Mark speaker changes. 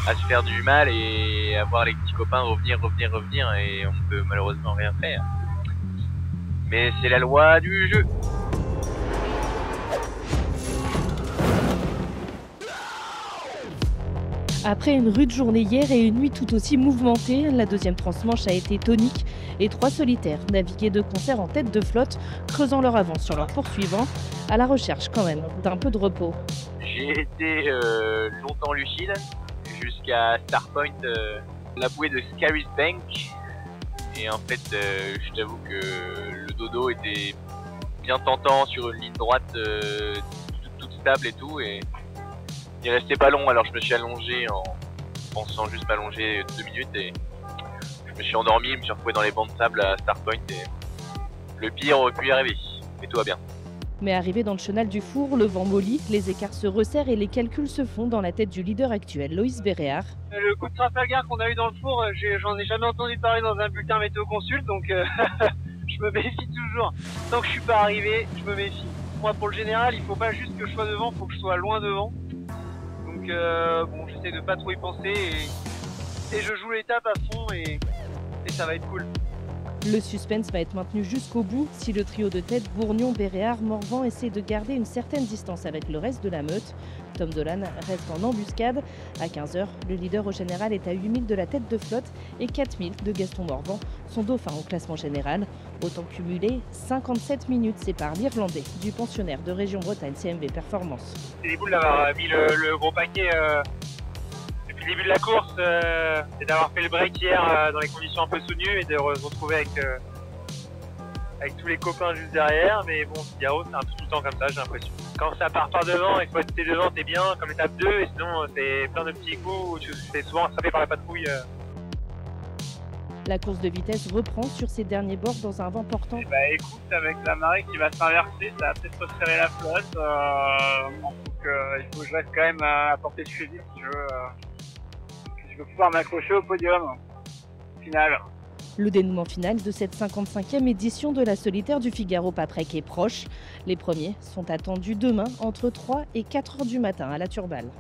Speaker 1: à se faire du mal et à voir les petits copains revenir et on peut malheureusement rien faire. Mais c'est la loi du jeu.
Speaker 2: Après une rude journée hier et une nuit tout aussi mouvementée, la deuxième transmanche a été tonique et 3 solitaires naviguaient de concert en tête de flotte, creusant leur avance sur leurs poursuivants, à la recherche quand même d'un peu de repos.
Speaker 1: J'ai été longtemps lucide jusqu'à Starpoint, la bouée de Scary's Bank. Et en fait, je t'avoue que le dodo était bien tentant sur une ligne droite toute stable et tout. Et il restait pas long, alors je me suis allongé en pensant juste m'allonger 2 minutes et je me suis endormi, je me suis retrouvé dans les bancs de sable à Starpoint et le pire aurait pu y arriver. Et tout va bien.
Speaker 2: Mais arrivé dans le chenal du four, le vent mollit, les écarts se resserrent et les calculs se font dans la tête du leader actuel, Loïs Béréard.
Speaker 3: Le coup de Trafalgar qu'on a eu dans le four, j'en ai jamais entendu parler dans un bulletin météo consulte, donc je me méfie toujours. Tant que je suis pas arrivé, je me méfie. Moi, pour le général, il faut pas juste que je sois devant, il faut que je sois loin devant. Donc bon, j'essaie de pas trop y penser et je joue l'étape à fond et ça va être cool.
Speaker 2: Le suspense va être maintenu jusqu'au bout. Si le trio de tête, Bourgnon, Béréard, Morvan essaie de garder une certaine distance avec le reste de la meute, Tom Dolan reste en embuscade. À 15 h, le leader au général est à 8000 de la tête de flotte et 4000 de Gaston Morvan, son dauphin au classement général. Au temps cumulé, 57 minutes séparent l'Irlandais du pensionnaire de Région Bretagne CMV Performance.
Speaker 3: C'est des boules d'avoir mis le gros paquet depuis le début de la course et d'avoir fait le break hier dans les conditions un peu soutenues et de se retrouver avec tous les copains juste derrière. Mais bon, Figaro, c'est un peu tout le temps comme ça, j'ai l'impression. Quand ça part par devant et que t'es devant, t'es bien, comme étape 2, et sinon c'est plein de petits coups où tu te fais souvent attraper par la patrouille.
Speaker 2: La course de vitesse reprend sur ses derniers bords dans un vent portant.
Speaker 3: Bah écoute, avec la marée qui va se traverser, ça va peut-être resserrer la flotte. Donc il faut que je reste quand même à portée de fusil si je veux pouvoir m'accrocher au podium final.
Speaker 2: Le dénouement final de cette 55e édition de la solitaire du Figaro Paprec est proche. Les premiers sont attendus demain entre 3 et 4 h du matin à la Turballe.